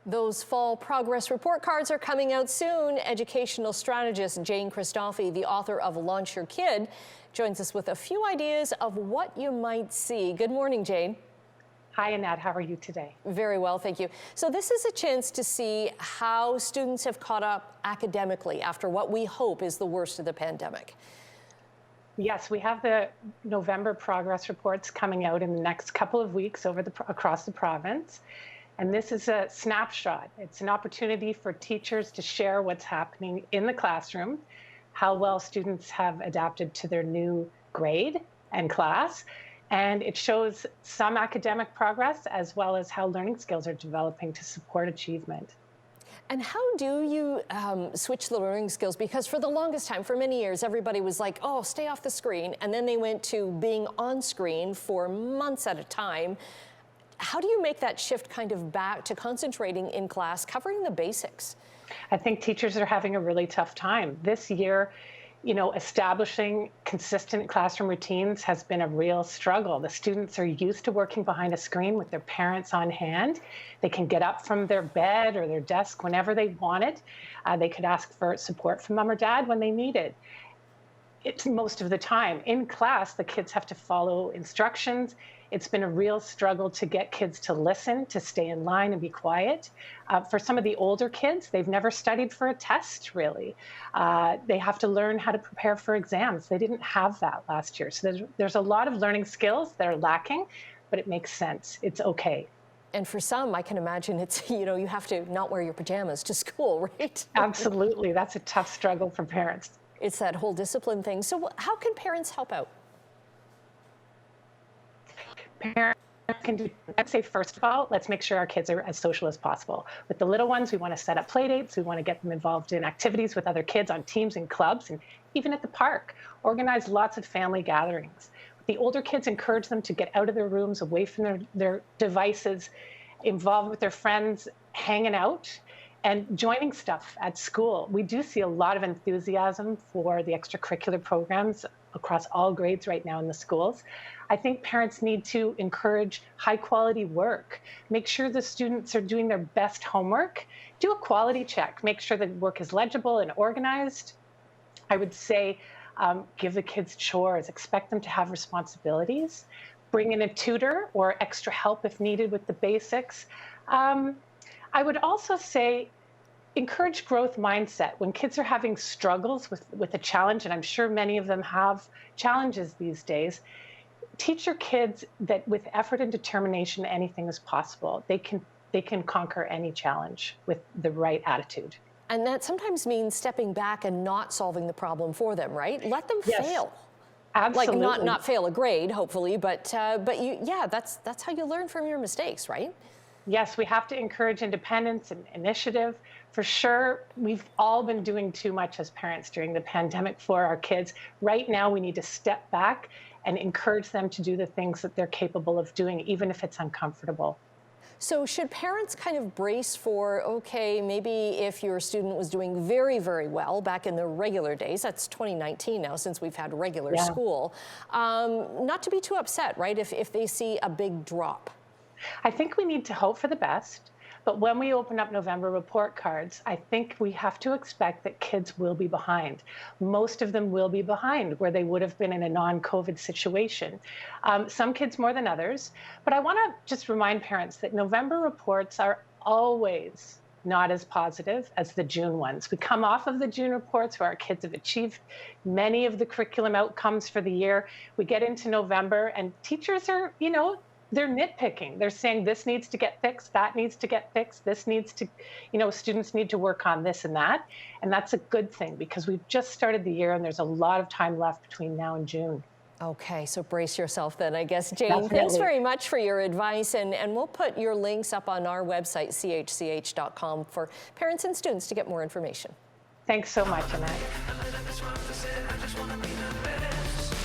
Those fall progress report cards are coming out soon. Educational strategist Jane Kristoffy, the author of Launch Your Kid, joins us with a few ideas of what you might see. Good morning, Jane. Hi, Annette. How are you today? Very well, thank you. So this is a chance to see how students have caught up academically after what we hope is the worst of the pandemic. Yes, we have the November progress reports coming out in the next couple of weeks across the province. And this is a snapshot. It's an opportunity for teachers to share what's happening in the classroom, how well students have adapted to their new grade and class. And it shows some academic progress as well as how learning skills are developing to support achievement. And how do you switch the learning skills? Because for the longest time, for many years, everybody was like, oh, stay off the screen. And then they went to being on screen for months at a time. How do you make that shift kind of back to concentrating in class, covering the basics? I think teachers are having a really tough time. This year, establishing consistent classroom routines has been a real struggle. The students are used to working behind a screen with their parents on hand. They can get up from their bed or their desk whenever they want it. They could ask for support from mom or dad when they need it. It's most of the time. In class, the kids have to follow instructions. It's been a real struggle to get kids to listen, to stay in line and be quiet. For some of the older kids, they've never studied for a test, really. They have to learn how to prepare for exams. They didn't have that last year. So there's a lot of learning skills that are lacking, but it makes sense. It's okay. And for some, I can imagine it's, you have to not wear your pajamas to school, right? Absolutely. That's a tough struggle for parents. It's that whole discipline thing. So how can parents help out? Parents can do, I'd say, first of all, let's make sure our kids are as social as possible. With the little ones, we want to set up play dates. We want to get them involved in activities with other kids on teams and clubs, and even at the park. Organize lots of family gatherings. With the older kids, encourage them to get out of their rooms, away from their devices, involved with their friends, hanging out, and joining stuff at school. We do see a lot of enthusiasm for the extracurricular programs across all grades right now in the schools. I think parents need to encourage high quality work. Make sure the students are doing their best homework. Do a quality check. Make sure the work is legible and organized. I would say give the kids chores. Expect them to have responsibilities. Bring in a tutor or extra help if needed with the basics. I would also say encourage growth mindset. When kids are having struggles with a challenge, and I'm sure many of them have challenges these days, teach your kids that with effort and determination, anything is possible. They can conquer any challenge with the right attitude. And that sometimes means stepping back and not solving the problem for them, right? Let them fail. Absolutely. Like not fail a grade, hopefully, but that's how you learn from your mistakes, right? Yes, we have to encourage independence and initiative. For sure, we've all been doing too much as parents during the pandemic for our kids. Right now, we need to step back and encourage them to do the things that they're capable of doing, even if it's uncomfortable. So should parents kind of brace for, okay, maybe if your student was doing very, very well back in the regular days, that's 2019 now since we've had regular school, not to be too upset, right, if they see a big drop? I think we need to hope for the best, but when we open up November report cards, I think we have to expect that kids will be behind. Most of them will be behind where they would have been in a non-COVID situation. Some kids more than others, but I want to just remind parents that November reports are always not as positive as the June ones. We come off of the June reports where our kids have achieved many of the curriculum outcomes for the year. We get into November and teachers are, they're nitpicking. They're saying this needs to get fixed, that needs to get fixed, this needs to, students need to work on this and that. And that's a good thing because we've just started the year and there's a lot of time left between now and June. Okay, so brace yourself then, I guess. Jane, Definitely. Thanks very much for your advice. And we'll put your links up on our website, chch.com, for parents and students to get more information. Thanks so much, Annette.